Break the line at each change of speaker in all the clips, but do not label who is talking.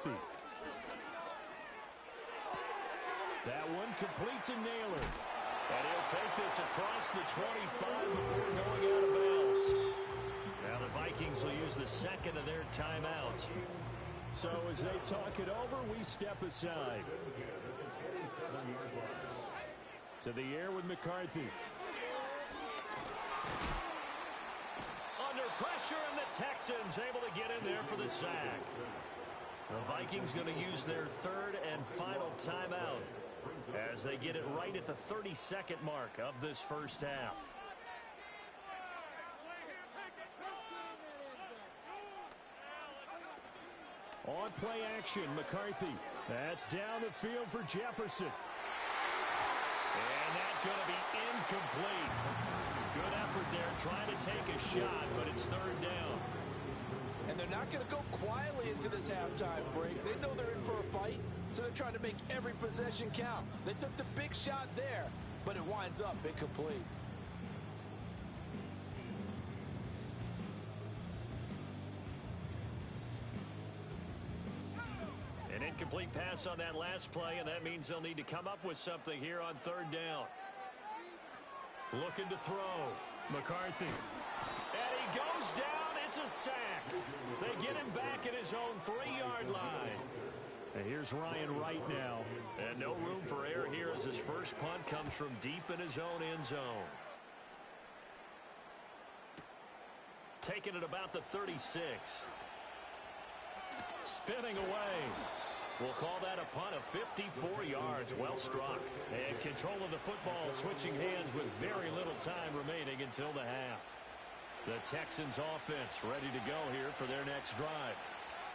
McCarthy. That one complete to Naylor. And he'll take this across the 25 before going out of bounds. Now the Vikings will use the second of their timeouts. So as they talk it over, we step aside. To the air with McCarthy. Under pressure, and the Texans able to get in there for the sack. The Vikings going to use their third and final timeout as they get it right at the 30-second mark of this first half. On play action, McCarthy. That's down the field for Jefferson. And that's going to be incomplete. Good effort there trying to take a shot, but it's third down.
And they're not going to go quietly into this halftime break. They know they're in for a fight, so they're trying to make every possession count. They took the big shot there, but it winds up incomplete.
An incomplete pass on that last play, and that means they'll need to come up with something here on third down. Looking to throw. McCarthy. And he goes down. It's a sack. They get him back at his own 3-yard line. And here's Ryan Wright now. And no room for error here as his first punt comes from deep in his own end zone. Taking it about the 36. Spinning away. We'll call that a punt of 54 yards. Well struck. And control of the football switching hands with very little time remaining until the half. The Texans offense ready to go here for their next drive.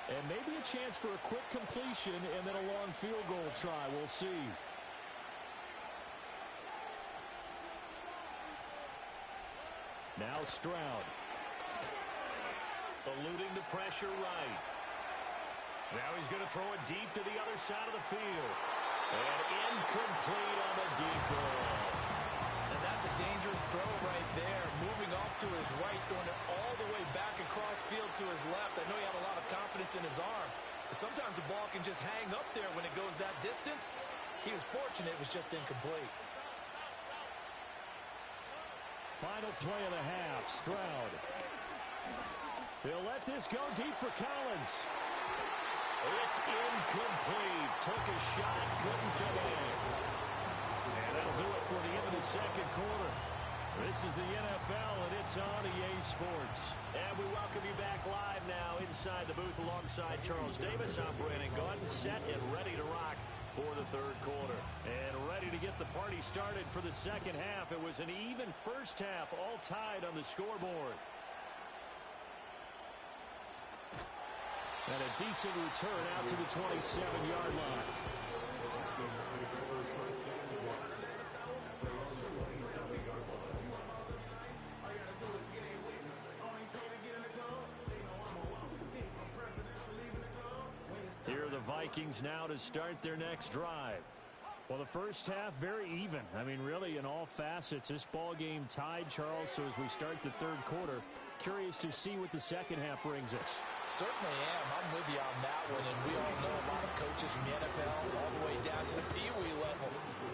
And maybe a chance for a quick completion and then a long field goal try. We'll see. Now Stroud. Eluding the pressure right. Now he's going to throw it deep to the other side of the field. And incomplete on the deep ball.
And that's a dangerous throw right there. Moving off to his right, throwing it all the way back across field to his left. I know he had a lot of confidence in his arm. But sometimes the ball can just hang up there when it goes that distance. He was fortunate it was just incomplete.
Final play of the half, Stroud. He'll let this go deep for Collins. It's incomplete. Took a shot, couldn't come in. And that'll do it for the end of the second quarter. This is the NFL, and it's on EA Sports. And we welcome you back live now inside the booth alongside Charles Davis. I'm Brandon Gaudin, set and ready to rock for the third quarter. And ready to get the party started for the second half. It was an even first half, all tied on the scoreboard. And a decent return out to the 27-yard line. Here are the Vikings now to start their next drive. Well, the first half, very even. I mean, really, in all facets, this ball game tied, Charles. So as we start the third quarter, curious to see what the second half brings us.
Certainly am. I'm with you on that one. And we all know a lot of coaches from the NFL all the way down to the Pee-wee level.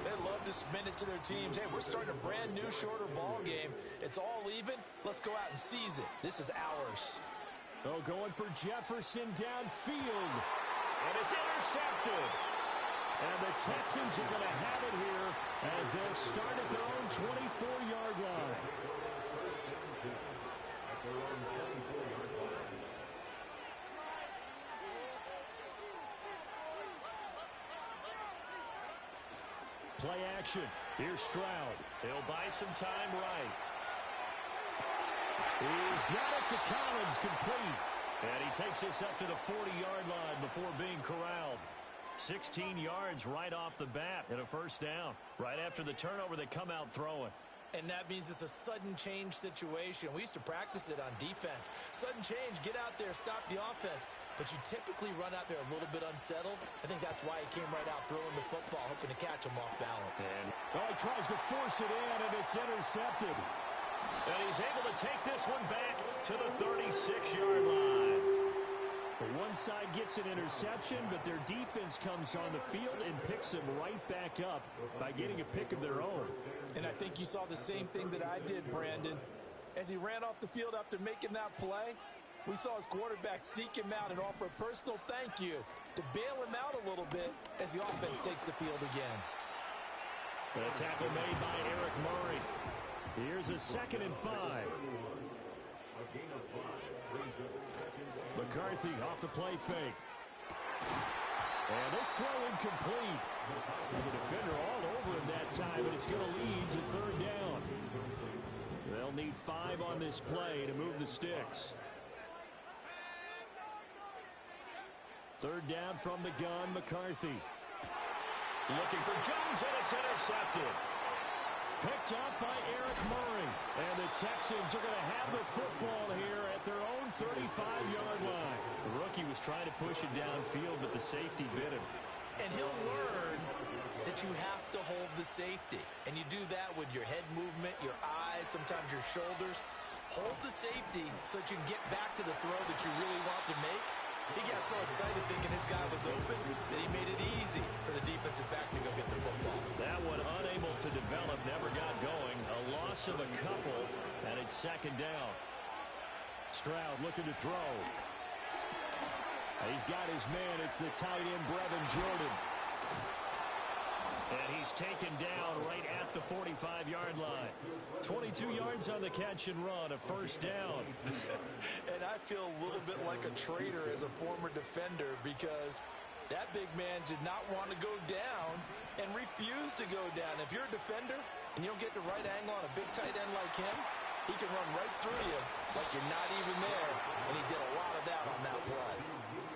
They love to spin it to their teams. Hey, we're starting a brand new, shorter ball game. It's all even. Let's go out and seize it. This is ours.
Oh, going for Jefferson downfield. And it's intercepted. And the Texans are going to have it here as they'll start at their own 24-yard line. Play action. Here's Stroud. He'll buy some time right. He's got it to Collins, complete. And he takes this up to the 40-yard line before being corralled. 16 yards right off the bat and a first down. Right after the turnover, they come out throwing.
And that means it's a sudden change situation. We used to practice it on defense. Sudden change, get out there, stop the offense. But you typically run out there a little bit unsettled. I think that's why he came right out throwing the football, hoping to catch him off balance.
And he tries to force it in, and it's intercepted. And he's able to take this one back to the 36-yard line. One side gets an interception, but their defense comes on the field and picks them right back up by getting a pick of their own.
And I think you saw the same thing that I did, Brandon. As he ran off the field after making that play, we saw his quarterback seek him out and offer a personal thank you to bail him out a little bit as the offense takes the field again.
The tackle made by Eric Murray. Here's a 2nd and 5. McCarthy off the play fake. And this throw incomplete. And the defender all over him that time, but it's going to lead to 3rd down. They'll need 5 on this play to move the sticks. 3rd down from the gun, McCarthy. Looking for Jones, and it's intercepted. Picked up by Eric Murray. And the Texans are going to have the football here at their own 35-yard line. The rookie was trying to push it downfield, but the safety bit him.
And he'll learn that you have to hold the safety. And you do that with your head movement, your eyes, sometimes your shoulders. Hold the safety so that you can get back to the throw that you really want to make. He got so excited thinking his guy was open that he made it easy for the defensive back to go get the football.
That one unable to develop, never got going. A loss of a couple, and it's 2nd down. Stroud looking to throw. He's got his man. It's the tight end, Brevin Jordan. And he's taken down right at the 45-yard line. 22 yards on the catch and run, a 1st down.
And I feel a little bit like a traitor as a former defender because that big man did not want to go down and refused to go down. If you're a defender and you don't get the right angle on a big tight end like him, he can run right through you like you're not even there. And he did a lot of that on that play.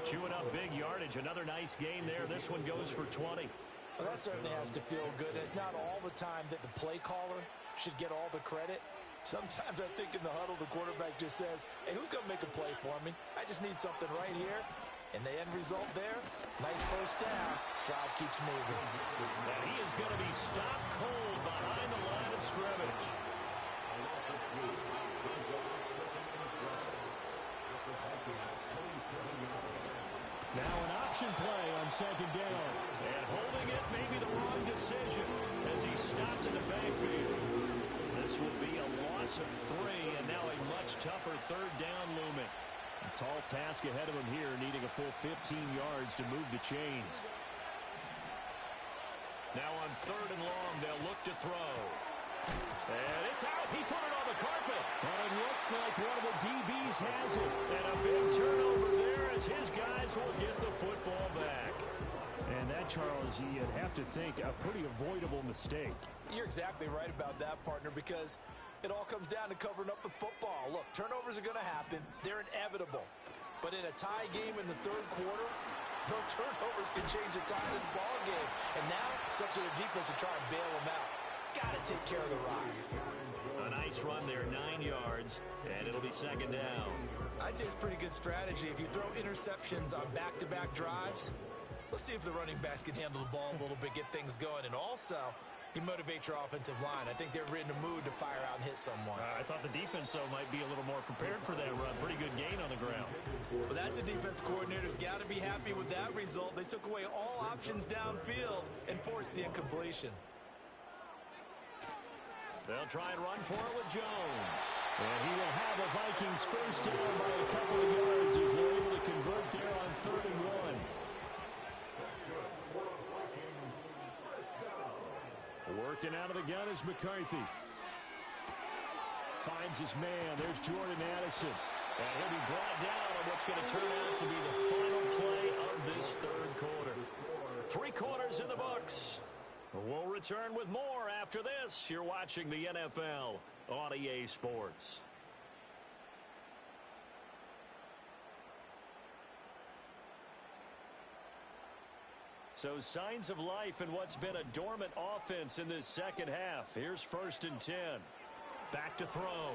Chewing up big yardage. Another nice gain there. This one goes for 20.
Well, that certainly has to feel good. It's not all the time that the play caller should get all the credit. Sometimes I think in the huddle, the quarterback just says, hey, who's going to make a play for me? I just need something right here. And the end result there, nice 1st down. Drive keeps moving.
And he is going to be stopped cold behind the line of scrimmage. Now an option play on 2nd down. And holding it may be the wrong decision as he stopped in the backfield. This will be a loss of 3, and now a much tougher 3rd down looming. A tall task ahead of him here, needing a full 15 yards to move the chains. Now on 3rd and long, they'll look to throw. And it's out. He put it on the carpet. And it looks like one of the DBs has it. And a big turnover there as his guys will get the football back. And that, Charles, you'd have to think a pretty avoidable mistake.
You're exactly right about that, partner, because it all comes down to covering up the football. Look, turnovers are going to happen. They're inevitable. But in a tie game in the 3rd quarter, those turnovers can change the tide of the ball game. And now it's up to the defense to try and bail them out. Got to take care of the rock.
A nice run there, 9 yards, and it'll be 2nd down.
I'd say it's pretty good strategy. If you throw interceptions on back-to-back drives, let's see if the running backs can handle the ball a little bit, get things going. And also, you motivate your offensive line. I think they're in the mood to fire out and hit someone.
I thought the defense, though, might be a little more prepared for that run. Pretty good gain on the ground.
Well, that's a defense coordinator's got to be happy with that result. They took away all options downfield and forced the incompletion.
They'll try and run for it with Jones. And he will have the Vikings 1st down by a couple of yards as they're able to convert there on 3rd and 1. Working out of the gun is McCarthy. Finds his man. There's Jordan Addison. And he'll be brought down on what's going to turn out to be the final play of this 3rd quarter. 3 quarters in the books. We'll return with more after this. You're watching the NFL on EA Sports. So signs of life in what's been a dormant offense in this 2nd half. Here's 1st and 10. Back to throw.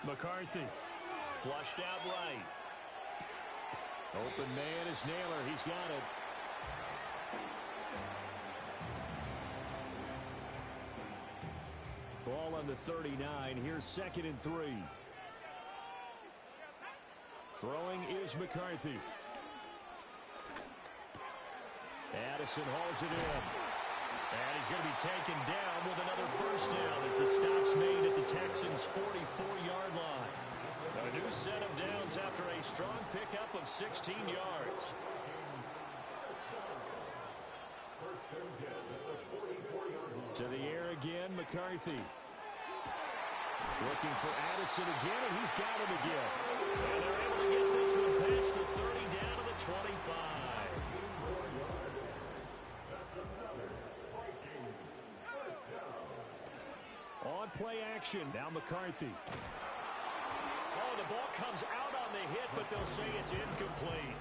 McCarthy. Flushed out right. Open man is Naylor. He's got it. Ball on the 39. Here's 2nd and 3. Throwing is McCarthy. Addison hauls it in. And he's going to be taken down with another first down as the stop's made at the Texans' 44-yard line. A new set of downs after a strong pickup of 16 yards. To the air again, McCarthy. Looking for Addison again, and he's got him again. And they're able to get this one past the 30 down to the 25. On play action, now McCarthy. Oh, the ball comes out on the hit, but they'll say it's incomplete.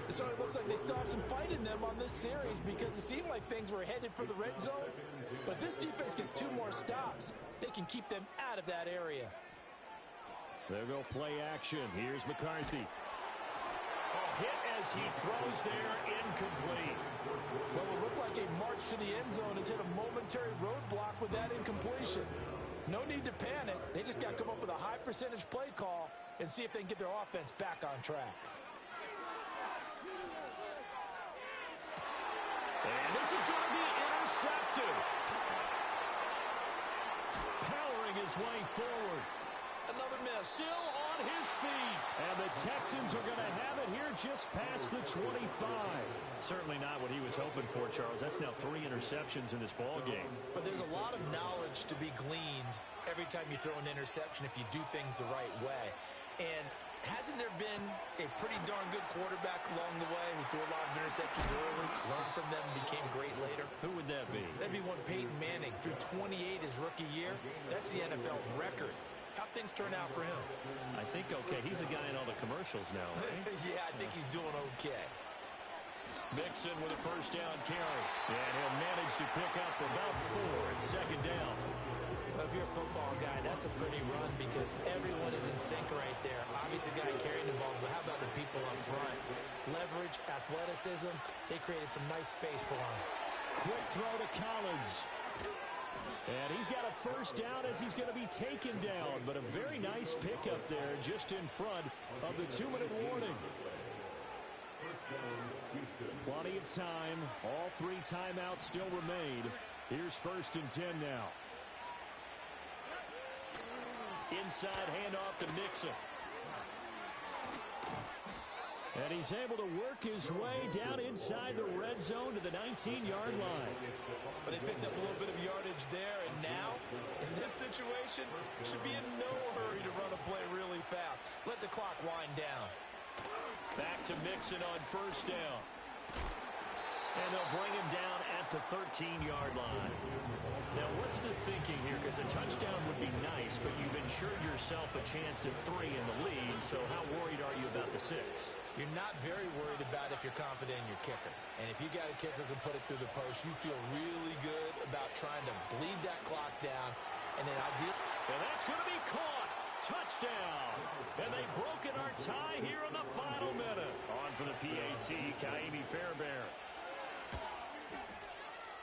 So it looks like they still have some fight in them on this series because it seemed like things were headed for the red zone. But this defense gets 2 more stops. They can keep them out of that area.
There go play action. Here's McCarthy. Oh, hit as he throws there, incomplete.
What will look like a march to the end zone has hit a momentary roadblock with that incompletion. No need to panic. They just got to come up with a high percentage play call and see if they can get their offense back on track.
And this is going to be intercepted. Powering his way forward.
Another miss.
Still on his feet. And the Texans are going to have it here just past the 25. Certainly not what he was hoping for, Charles. That's now 3 interceptions in this ball game.
But there's a lot of knowledge to be gleaned every time you throw an interception if you do things the right way. And hasn't there been a pretty darn good quarterback along the way who threw a lot of interceptions early, learned from them, and became great later?
Who would that be?
That'd be one Peyton Manning. Threw 28 his rookie year. That's the NFL record. How'd things turn out for him?
I think okay. He's a guy in all the commercials now, right?
Yeah, I think he's doing okay.
Mixon with a first down carry. And he'll manage to pick up about 4 at second down.
Well, if you're a football guy, that's a pretty run because everyone is in sync right there. Obviously, the guy carrying the ball, but how about the people up front? Leverage, athleticism, they created some nice space for him.
Quick throw to Collins. And he's got a first down as he's going to be taken down. But a very nice pickup there just in front of the 2-minute warning. Plenty of time. All 3 timeouts still remain. Here's 1st and 10 now. Inside handoff to Mixon. And he's able to work his way down inside the red zone to the 19-yard line.
But they picked up a little bit of yardage there, and now, in this situation, should be in no hurry to run a play really fast. Let the clock wind down.
Back to Mixon on first down. And they'll bring him down at the 13-yard line. Now, what's the thinking here? Because a touchdown would be nice, but you've ensured yourself a chance at 3 in the lead, so how worried are you about the 6?
You're not very worried about if you're confident in your kicker. And if you got a kicker who can put it through the post, you feel really good about trying to bleed that clock down. And then
and that's going to be caught. Touchdown. And they've broken our tie here in the final minute. On for the PAT, Kaimi Fairbairn.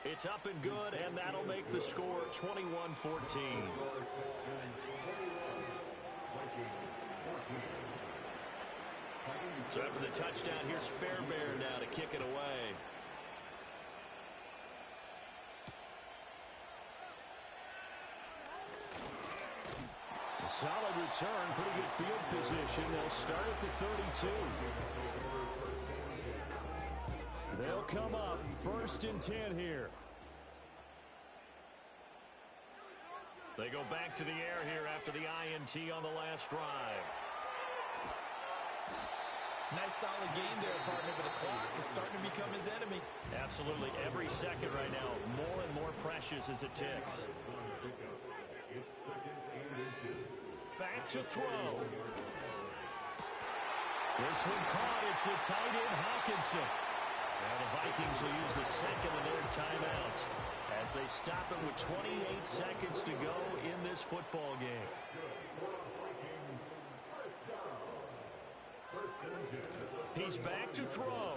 It's up and good, and that'll make the score 21-14. So after the touchdown, here's Fairbairn now to kick it away. A solid return, pretty good field position. They'll start at the 32. They'll come up 1st and 10 here. They go back to the air here after the INT on the last drive.
Nice solid game there, partner, but the clock is starting to become his enemy.
Absolutely. Every second right now, more and more precious as it ticks. Back to throw. This one caught. It's the tight end, Hawkinson. Now the Vikings will use the 2nd and 3rd timeouts as they stop it with 28 seconds to go in this football game. He's back to throw.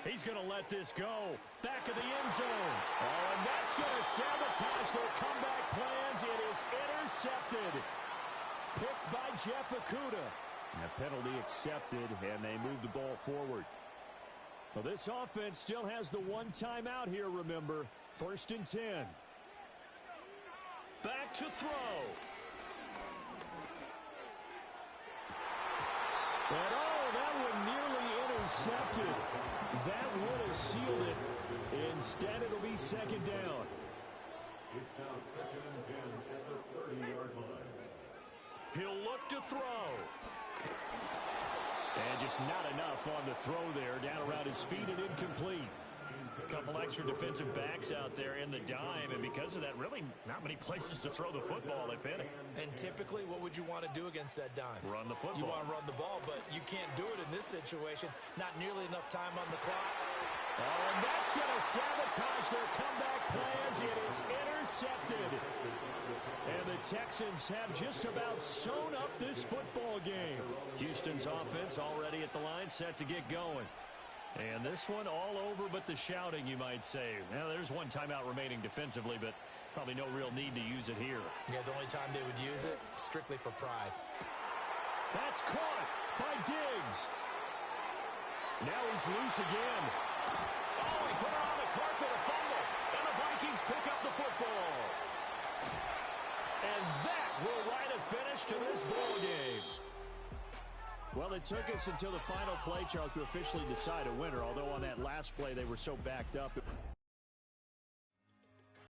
He's going to let this go. Back of the end zone. Oh, and that's going to sabotage their comeback plans. It is intercepted. Picked by Jeff Okudah. And a penalty accepted, and they move the ball forward. Well, this offense still has the one timeout here, remember. 1st and 10. Back to throw. And that one nearly intercepted. That would have sealed it. Instead, it'll be 2nd down.
It's now 2nd and 10 at the 30-yard line.
He'll look to throw. And just not enough on the throw there. Down around his feet and incomplete. A couple extra defensive backs out there in the dime, and because of that, really not many places to throw the football, if any.
And typically, what would you want to do against that dime?
Run the football.
You want to run the ball, but you can't do it in this situation. Not nearly enough time on the clock.
Oh, and that's going to sabotage their comeback plans, and it's intercepted. And the Texans have just about sewn up this football game. Houston's offense already at the line, set to get going. And this one all over but the shouting, you might say. Now, there's one timeout remaining defensively, but probably no real need to use it here.
Yeah, the only time they would use it, strictly for pride.
That's caught by Diggs. Now he's loose again. Oh, he put her on the carpet, a fumble. And the Vikings pick up the football. And that will write a finish to this ball game. Well, it took us until the final play, Charles, to officially decide a winner, although on that last play they were so backed up.